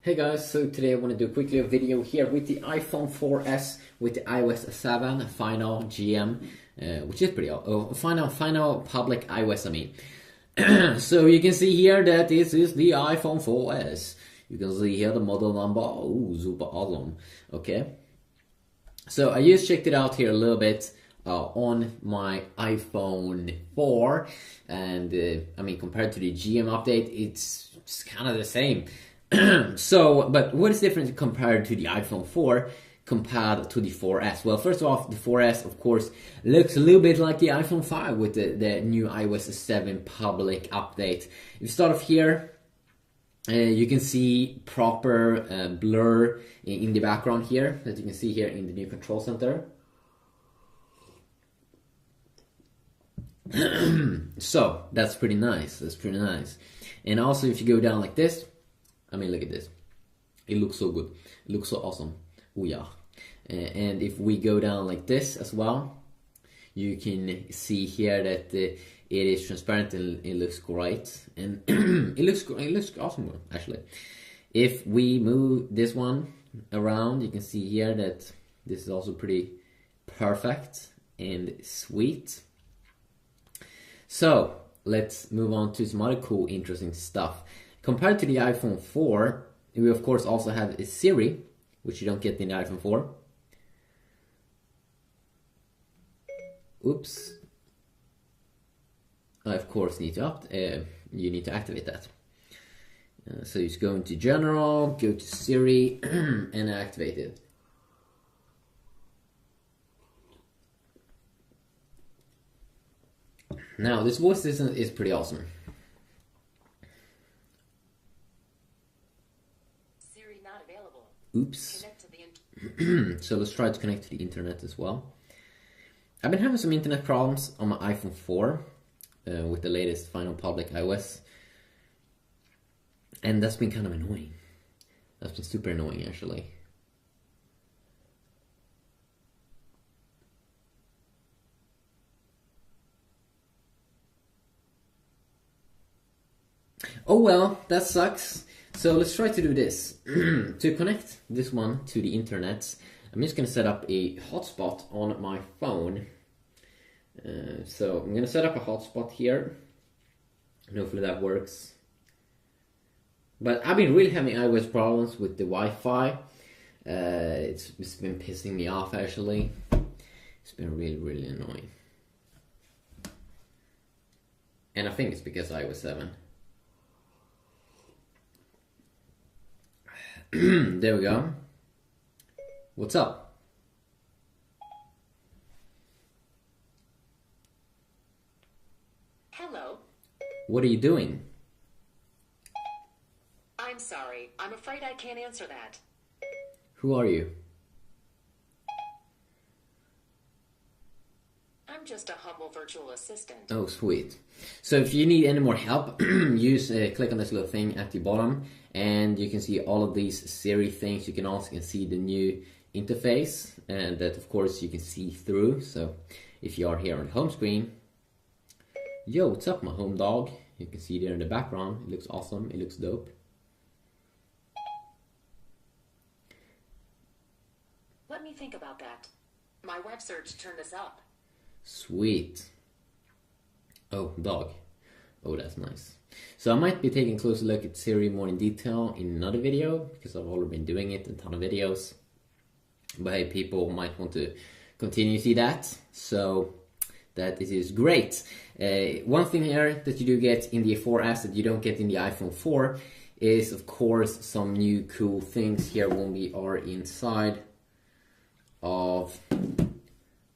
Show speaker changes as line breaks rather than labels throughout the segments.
Hey guys, so today I want to do quickly a video here with the iPhone 4S with the iOS 7 final GM, which is pretty final public iOS, I mean. So you can see here that this is the iPhone 4S. You can see here the model number. Oh, super awesome. Okay. So I just checked it out here a little bit on my iPhone 4, and I mean, compared to the GM update, it's kind of the same. So, but what is different compared to the iPhone 4 compared to the 4S? Well, first off, the 4S, of course, looks a little bit like the iPhone 5 with the new iOS 7 public update. If you start off here, you can see proper blur in the background here, that you can see here in the new control center. So, that's pretty nice. That's pretty nice. And also, if you go down like this, I mean, look at this. It looks so good. It looks so awesome. Oh yeah. And if we go down like this as well, you can see here that it is transparent and it looks great. And it looks awesome actually. If we move this one around, you can see here that this is also pretty perfect and sweet. So let's move on to some other cool, interesting stuff. Compared to the iPhone 4, we of course also have a Siri, which you don't get in the iPhone 4. Oops. I of course need to you need to activate that. So you just go into General, go to Siri, and activate it. Now this voice assistant is pretty awesome. Oops. So let's try to connect to the internet as well. I've been having some internet problems on my iPhone 4 with the latest final public iOS. And that's been kind of annoying. That's been super annoying actually. Oh well, that sucks. So let's try to do this. To connect this one to the internet, I'm just going to set up a hotspot on my phone. So I'm going to set up a hotspot here, and hopefully that works. But I've been really having iOS problems with the Wi-Fi. It's been pissing me off actually. It's been really annoying. And I think it's because iOS 7. There we go. What's up?
Hello.
What are you doing?
I'm sorry. I'm afraid I can't answer that.
Who are you?
I'm just a humble virtual assistant.
Oh, sweet. So if you need any more help, use click on this little thing at the bottom, and you can see all of these Siri things. You can also see the new interface, and that of course you can see through. So if you are here on the home screen, yo, what's up, my home dog? You can see there in the background. It looks awesome. It looks dope.
Let me think about that. My web search turned this up.
Sweet. Oh, dog. Oh, that's nice. So I might be taking a closer look at Siri more in detail in another video, because I've already been doing it in a ton of videos. But hey, people might want to continue to see that. So that is great. One thing here that you do get in the 4S that you don't get in the iPhone 4 is of course some new cool things here when we are inside of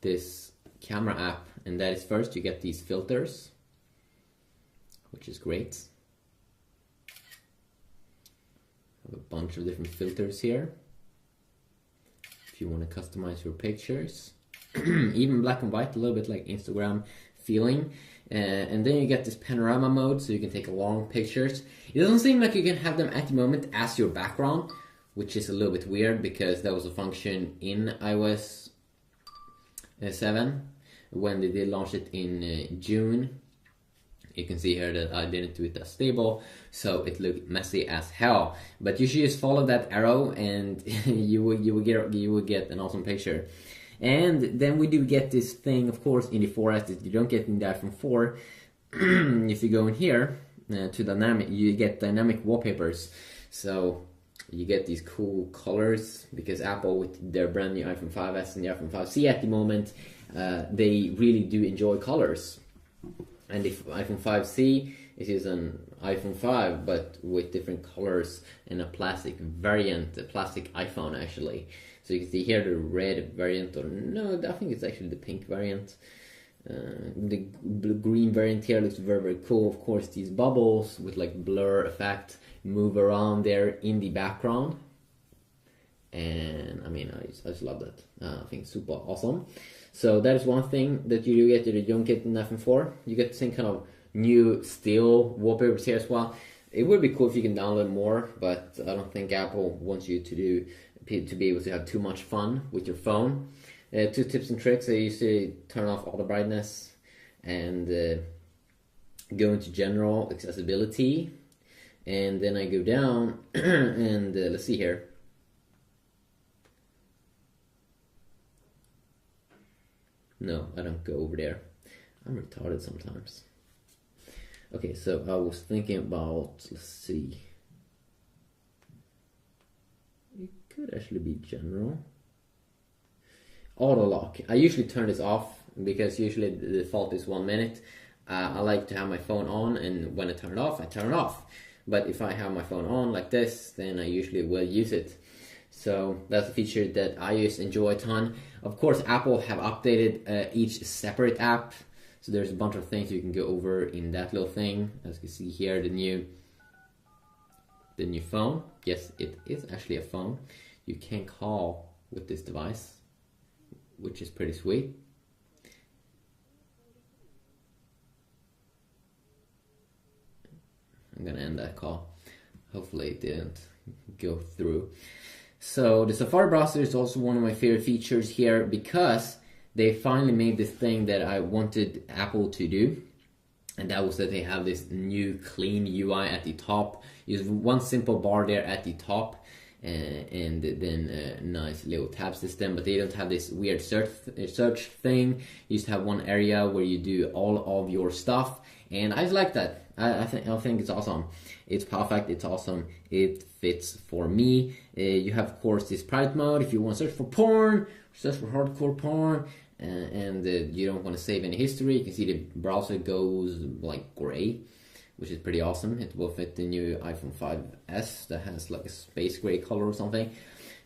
this camera app, and that is first you get these filters, which is great. Have a bunch of different filters here if you want to customize your pictures. Even black and white, a little bit like Instagram feeling. And then you get this panorama mode, so you can take long pictures. It doesn't seem like you can have them at the moment as your background, which is a little bit weird, because that was a function in iOS 7 when they did launch it in June. You can see here that I didn't do it as stable, so it looked messy as hell. But you should just follow that arrow, and you will get an awesome picture. And then we do get this thing, of course, in the 4S that you don't get in the iPhone 4. If you go in here to dynamic, you get dynamic wallpapers. So you get these cool colors, because Apple, with their brand new iPhone 5S and the iPhone 5C at the moment, they really do enjoy colors. And the iPhone 5C, it is an iPhone 5 but with different colors and a plastic variant, a plastic iPhone actually. So you can see here the red variant, or no, I think it's actually the pink variant. The green variant here looks very, very cool. Of course, these bubbles with like blur effect move around there in the background. And I mean, I just love that. I think it's super awesome. So that is one thing that you do get that you don't get in iPhone 4. You get the same kind of new still wallpapers here as well. It would be cool if you can download more, but I don't think Apple wants you to be able to have too much fun with your phone. 2 tips and tricks: I usually turn off auto brightness and go into general accessibility, and then I go down and let's see here. No, I don't go over there. I'm retarded sometimes. Okay, so I was thinking about, let's see. It could actually be general. Auto lock. I usually turn this off because usually the default is 1 minute. I like to have my phone on, and when I turn it off, I turn it off. But if I have my phone on like this, then I usually will use it. So that's a feature that I enjoy a ton. Of course, Apple have updated each separate app. So there's a bunch of things you can go over in that little thing. As you can see here, the new phone. Yes, it is actually a phone. You can call with this device, which is pretty sweet. I'm gonna end that call. Hopefully it didn't go through. So the Safari browser is also one of my favorite features here, because they finally made this thing that I wanted Apple to do, and that was that they have this new clean UI at the top. There's one simple bar there at the top, and then a nice little tab system, but they don't have this weird search thing. You just have one area where you do all of your stuff, and I just like that. I think it's awesome. It's perfect. It's awesome. It fits for me. You have, of course, this private mode if you want to search for porn, search for hardcore porn, and you don't want to save any history. You can see the browser goes like gray, which is pretty awesome. It will fit the new iPhone 5S that has like a space gray color or something.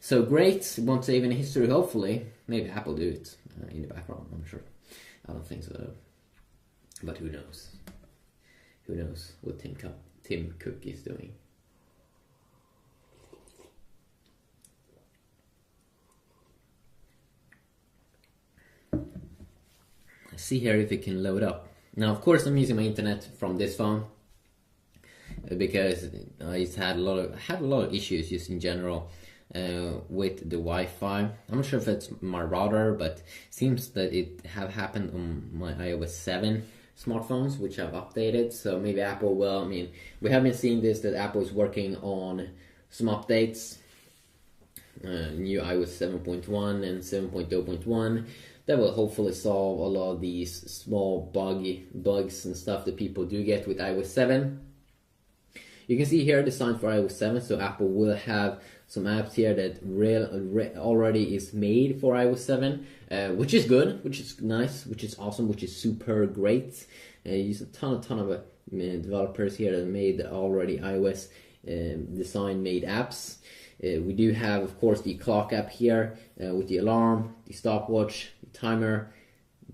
So great. Won't save any history, hopefully. Maybe Apple do it in the background. I'm sure. I don't think so, but who knows? Who knows what Tim Cook is doing? Let's see here if it can load up. Now, of course, I'm using my internet from this phone because I just had a lot of issues just in general with the Wi-Fi. I'm not sure if it's my router, but it seems that it have happened on my iOS 7 smartphones, which I've updated. So maybe Apple will. I mean, we have been seeing this, that Apple is working on some updates, new iOS 7.1 and 7.0.1, that will hopefully solve a lot of these small bugs and stuff that people do get with iOS 7. You can see here designed for iOS 7, so Apple will have some apps here that already is made for iOS 7, which is good, which is nice, which is awesome, which is super great. Use a ton of developers here that made already iOS design made apps. We do have, of course, the clock app here with the alarm, the stopwatch, the timer.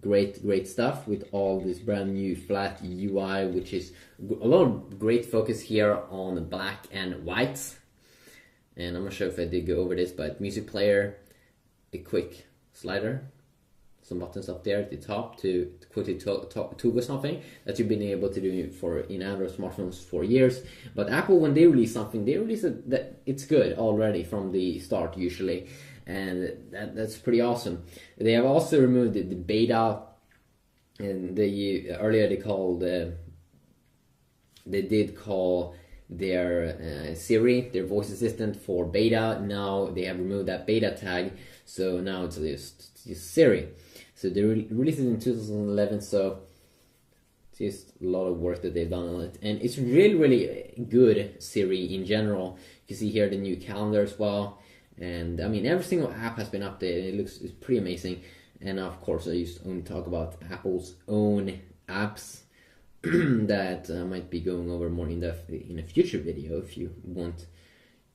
Great stuff with all this brand new flat UI, which is a lot of great focus here on black and white. And I'm not sure if I did go over this, but music player, a quick slider, some buttons up there at the top to quickly toggle something that you've been able to do in Android smartphones for years. But Apple, when they release something, they release it that it's good already from the start usually, and that's pretty awesome. They have also removed the beta, and earlier they called they did call their Siri, their voice assistant, for beta. Now they have removed that beta tag, so now it's just Siri. So they released it in 2011, so just a lot of work that they've done on it, and it's really good Siri in general. You can see here the new calendar as well, and I mean every single app has been updated. It's pretty amazing. And of course I used to only talk about Apple's own apps that I might be going over more in depth in a future video if you want.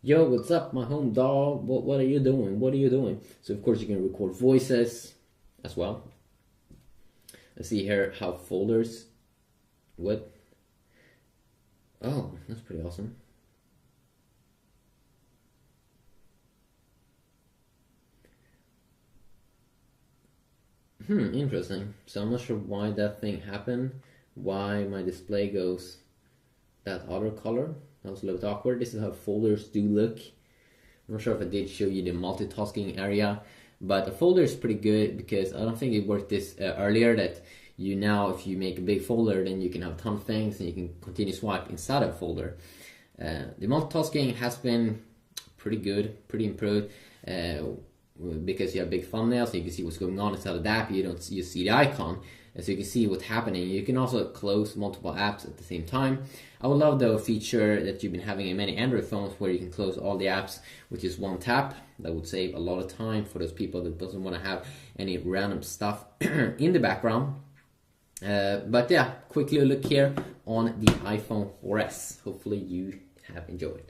Yo, what's up, my home dog? What are you doing? What are you doing? So of course you can record voices as well. Let's see here how folders. What? Oh, that's pretty awesome. Interesting. So I'm not sure why that thing happened. Why my display goes that other color. That was a little bit awkward. This is how folders do look. I'm not sure if I did show you the multitasking area, but a folder is pretty good because I don't think it worked this earlier, that you now, if you make a big folder, then you can have a ton of things and you can continue swipe inside of a folder. The multitasking has been pretty good, pretty improved, because you have big thumbnails, so you can see what's going on inside of the app. You see the icon, so you can see what's happening. You can also close multiple apps at the same time. I would love the feature that you've been having in many Android phones, where you can close all the apps with just one tap. That would save a lot of time for those people that doesn't want to have any random stuff in the background. But yeah, quickly look here on the iPhone 4S. Hopefully you have enjoyed.